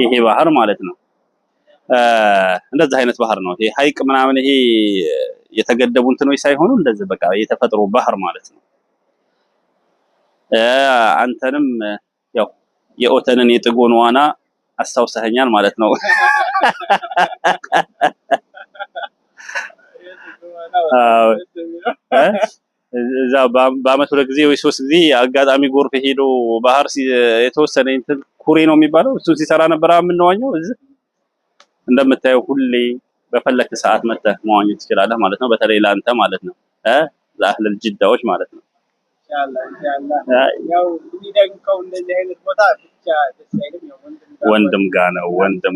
ይሄ ባህር ማለት ነው እንደዚህ አይነት ባህር ነው ይሄ ሐይቅ ምናምን ይሄ የተገደቡ እንትኖች ሳይሆኑ እንደዚህ በቃ የተፈጥሮ ባህር ማለት ነው አንተንም ያው የኦተንን የጥጎን ዋና አስተውሰኸኛል ማለት ነው እዛ በአመት ሁለት ጊዜ ወይ ሶስት ጊዜ አጋጣሚ ጎርፍ ሄዶ ባህር የተወሰነ እንትን ኩሬ ነው የሚባለው እሱ ሲሰራ ነበር ምንዋኘው እዚህ እንደምታየው ሁሌ በፈለክ ሰዓት መተህ መዋኘት ትችላለህ ማለት ነው በተለይ ላንተ ማለት ነው ለአህለል ጅዳዎች ማለት ነው ኢንሻአላህ ያው የሚደንቀው እንደዚህ አይነት ቦታ ብቻ ደስ አይልም ያው ወንድም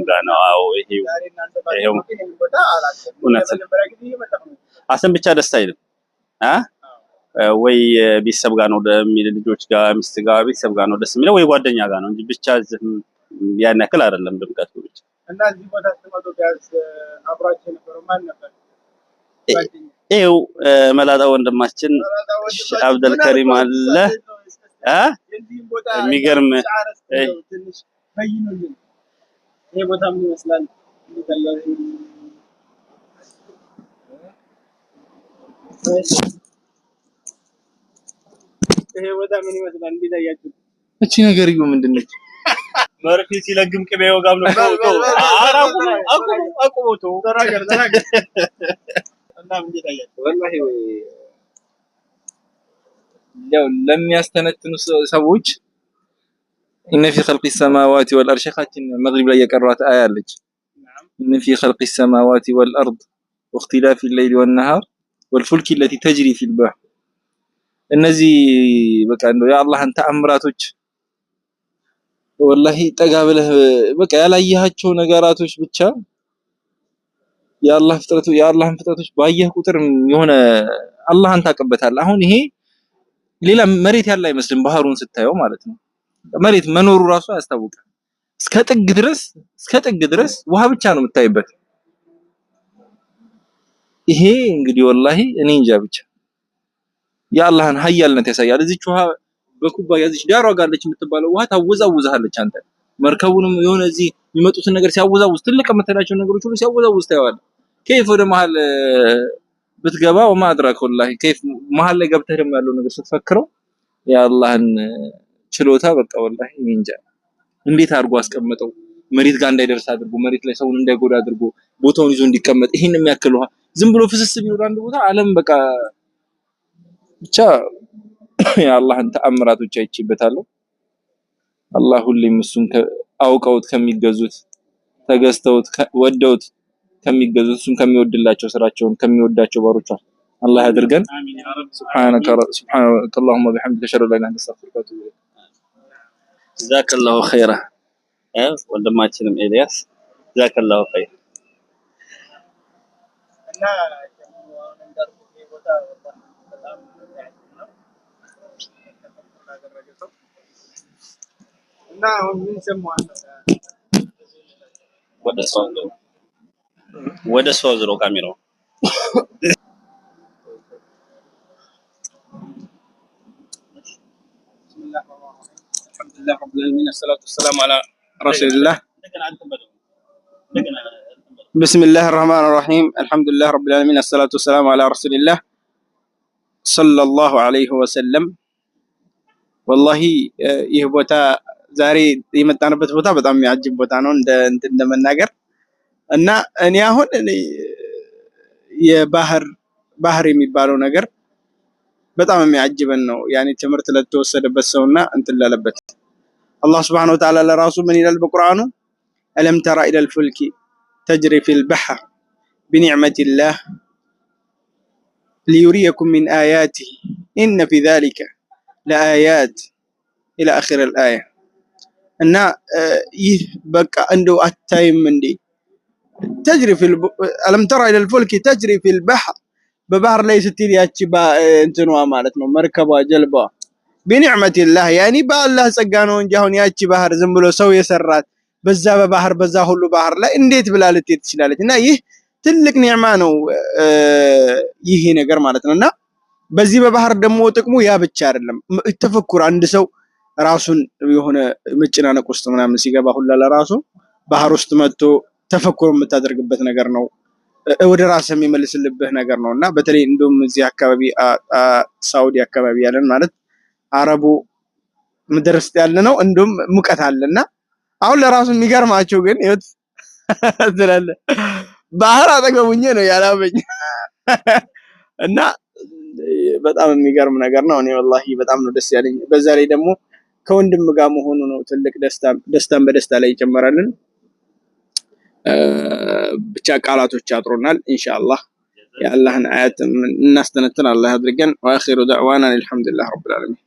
ጋር ነው አዎ ይሄው ቦታ አላውቅም አሰን ብቻ ደስ አይልም ወይ ቤተሰብ ጋር ነው የሚል ልጆች ጋር ሚስት ጋር ቤተሰብ ጋር ነው ደስ የሚለው ወይ ጓደኛ ጋር ነው እንጂ ብቻ ያን ያክል አይደለም ድምቀቱ ብቻ እና እዚህ ቦታ ተመቶ ጋዝ አብራችሁ ነበር ማን ነበር ይሄው መላጣ ወንድማችን አብደል ከሪም አለ የሚገርም ትንሽ በይኑልኝ ይሄ ቦታ ምን ይመስላል ይሄ ቦታ ምን ይመስላል እንዲታያችሁ እቺ ነገር ይው ምንድነች መርፊ ሲለግም ቅቤ ወጋም ነው አቁሞቶ ተናገር እና ምን ይታያችሁ ወላሂ ያው ለሚያስተነትኑ ሰዎች إن في خلق السماوات والأرض شيخاتين المغرب لا يقرأت آية لج إن في خلق السماوات والأرض واختلاف الليل والنهار والفلك التي تجري في البحر እነዚህ በቃ እንደው የአላህን ተአምራቶች ወላሂ ጠጋብለህ በቃ ያላየሃቸው ነገራቶች ብቻ የአላህን ፍጥረቶች ባየህ ቁጥር የሆነ አላህን ታቀበታለህ አሁን ይሄ ሌላ መሬት ያለ አይመስልም ባህሩን ስታየው ማለት ነው መሬት መኖሩ ራሱ ያስታውቃል እስከ ጥግ ድረስ ውሃ ብቻ ነው የምታይበት ይሄ እንግዲህ ወላሂ እኔ እንጃ ብቻ የአላህን ኃያልነት ያሳያል እዚች ውሃ በኩባያ እዚች ዳሯ ጋርለች የምትባለው ውሃ ታወዛውዛለች አንተ መርከቡንም የሆነ እዚህ የሚመጡትን ነገር ሲያወዛውዝ ትልቅ የምትላቸው ነገሮች ሁሉ ሲያወዛውዝ ታያለህ كيف ወደ መሃል ብትገባ وما ادراك والله كيف መሃል ላይ ገብተህ ደግሞ ያለው ነገር ስትፈክረው የአላህን ችሎታ በቃ والله እንጃ እንዴት አድርጎ አስቀመጠው መሬት ጋር እንዳይደርስ አድርጎ መሬት ላይ ሰውን እንዳይጎዳ አድርጎ ቦታውን ይዞ እንዲቀመጥ ይሄን የሚያክል ውሃ ዝም ብሎ ፍስስ ቢወጣ አንድ ቦታ ዓለም በቃ ብቻ የአላህን ተአምራቶች አይቼበታለሁ አላህ ሁሌም እሱን አውቀውት ከሚገዙት ተገዝተውት ወደውት ከሚገዙት እሱን ከሚወድላቸው ስራቸውን ከሚወዳቸው ባሮች አላህ ያድርገን አሚን ያ ረብ سبحانك اللهم وبحمدك اشهد ان لا اله الا انت استغفرك واتوب اليك جزاك الله خيرا ወንድማችንም ኤልያስ جزاك الله خير እና እና ምን ሰማው ወደ ሰው ዝሮ ካሜራው الحمد لله رب العالمين الصلاه والسلام على رسول الله بسم الله الرحمن الرحيم الحمد لله رب العالمين الصلاه والسلام على رسول الله صلى الله عليه وسلم والله ይህ ቦታ ዛሬ የመጣንበት ቦታ በጣም የሚያጅብ ቦታ ነው እንደመናገር እና እኔ አሁን የባህር የሚባለው ነገር በጣም የሚያጅበን ነው ያኔ ትምህርት ለተወሰደበት ሰውና እንትን ላለበት الله سبحانه وتعالى ለራሱ ምን ይላል በቁርአኑ ألم ترى إلى الفلك تجري في البحر بنعمة الله ليريكم من آياته إن في ذلك لآيات إلى آخر الآية እና ይህ በቃ እንደው አታይም እንዴ تجري في ألم ترى إلى الفلك تجري في البحر በባህር ላይ ስትል ያቺ እንትኗ ማለት ነው መርከቧ ጀልባ بنعمة الله يعني በአላህ ጸጋ ነው እንጂ አሁን ያቺ ባህር ዝም ብሎ ሰው የሰራት በዛ በባህር በዛ ሁሉ ባህር ላይ እንዴት ብላ ልትሄድ ትችላለች እና ይህ ትልቅ ኒዕማ ነው ይሄ ነገር ማለት ነውና በዚህ በባህር ደግሞ ጥቅሙ ያ ብቻ አይደለም ተፈኩር አንድ ሰው ራሱን የሆነ መጨናነቅ ውስጥ ምናምን ሲገባ ሁላ ለራሱ ባህር ውስጥ መጥቶ ተፈኩር የምታደርግበት ነገር ነው። ወደ ራስህ የሚመልስልብህ ነገር ነውና በተለይ እንደውም እዚህ አካባቢ ሳውዲ አካባቢ ያለን ማለት አረቡ ምድር ውስጥ ያለ ነው። እንደውም ሙቀት አለና አሁን ለራሱ የሚገርማቸው ግን ይወት ትላለ ባህር አጠገቡኝ ነው ያላበኝ እና በጣም የሚገርም ነገር ነው። እኔ ወላሂ በጣም ነው ደስ ያለኝ። በዛ ላይ ደግሞ ከወንድም ጋር መሆኑ ነው ትልቅ ደስታን በደስታ ላይ ይጨመራልን። ብቻ ቃላቶች አጥሮናል። ኢንሻአላህ የአላህን አያት እናስተነትን አላህ አድርገን። ወአኺሩ ደዕዋና አልሐምዱሊላህ ረብል ዓለሚን።